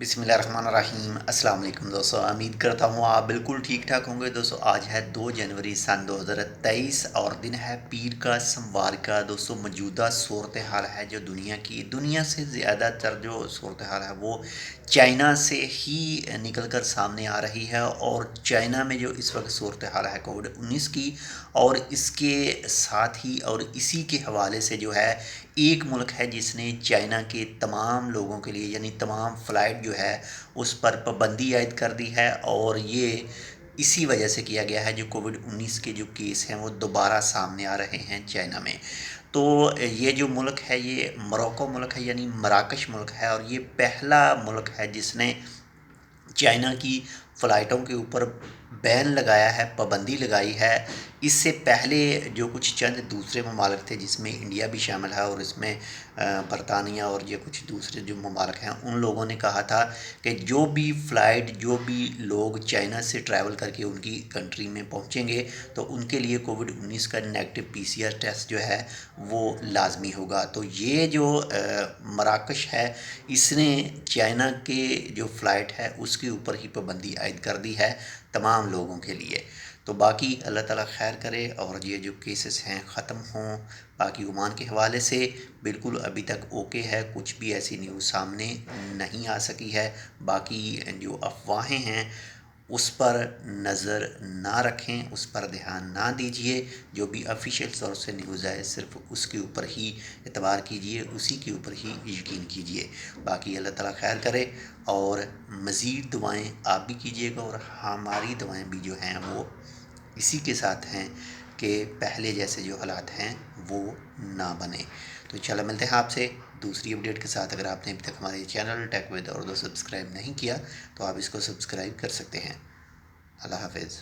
बिस्मिल्लाहिर्रहमानिर्रहीम। अस्सलाम वालेकुम दोस्तों, उम्मीद करता हूँ आप बिल्कुल ठीक ठाक होंगे। दोस्तों आज है 2 जनवरी सन 2023 और दिन है पीर का सोमवार का। दोस्तों मौजूदा सूरत हाल है जो दुनिया से ज़्यादातर जो सूरत हाल है वो चाइना से ही निकल कर सामने आ रही है। और चाइना में जो इस वक्त सूरत हाल है कोविड-19 की, और इसके साथ ही और इसी के हवाले से जो है एक मुल्क है जिसने चाइना के तमाम लोगों के लिए यानी तमाम फ़्लाइट जो है उस पर पाबंदी आयद कर दी है। और ये इसी वजह से किया गया है जो कोविड-19 के जो केस हैं वो दोबारा सामने आ रहे हैं चाइना में। तो ये जो मुल्क है ये मोरक्को मुल्क है यानी मराकश मुल्क है, और ये पहला मुल्क है जिसने चाइना की फ़्लाइटों के ऊपर बैन लगाया है, पाबंदी लगाई है। इससे पहले जो कुछ चंद दूसरे ममालिक थे जिसमें इंडिया भी शामिल है, और इसमें बरतानिया और ये कुछ दूसरे जो ममालिक हैं उन लोगों ने कहा था कि जो भी फ़्लाइट जो भी लोग चाइना से ट्रैवल करके उनकी कंट्री में पहुंचेंगे तो उनके लिए कोविड-19 का नेगेटिव पीसीआर टेस्ट जो है वो लाजमी होगा। तो ये जो मराकश है इसने चाइना के जो फ़्लाइट है उसके ऊपर ही पाबंदी आयद कर दी है तमाम लोगों के लिए। तो बाकी अल्लाह ताला खैर करे और ये जो केसेस हैं ख़त्म हों। बाकी ओमान के हवाले से बिल्कुल अभी तक ओके है, कुछ भी ऐसी न्यूज़ सामने नहीं आ सकी है। बाकी जो अफवाहें हैं उस पर नज़र ना रखें, उस पर ध्यान ना दीजिए। जो भी ऑफिशियल सोर्स से न्यूज़ आए सिर्फ उसके ऊपर ही एतबार कीजिए, उसी के ऊपर ही यकीन कीजिए। बाकी अल्लाह ताला खैर करे और मज़ीद दुआएं आप भी कीजिएगा, और हमारी दुआएं भी जो हैं वो इसी के साथ हैं कि पहले जैसे जो हालात हैं वो ना बने। तो चलो मिलते हैं आपसे दूसरी अपडेट के साथ। अगर आपने अभी तक हमारे channel tech with Urdu subscribe नहीं किया तो आप इसको सब्सक्राइब कर सकते हैं। अल्लाह हाफ़िज़।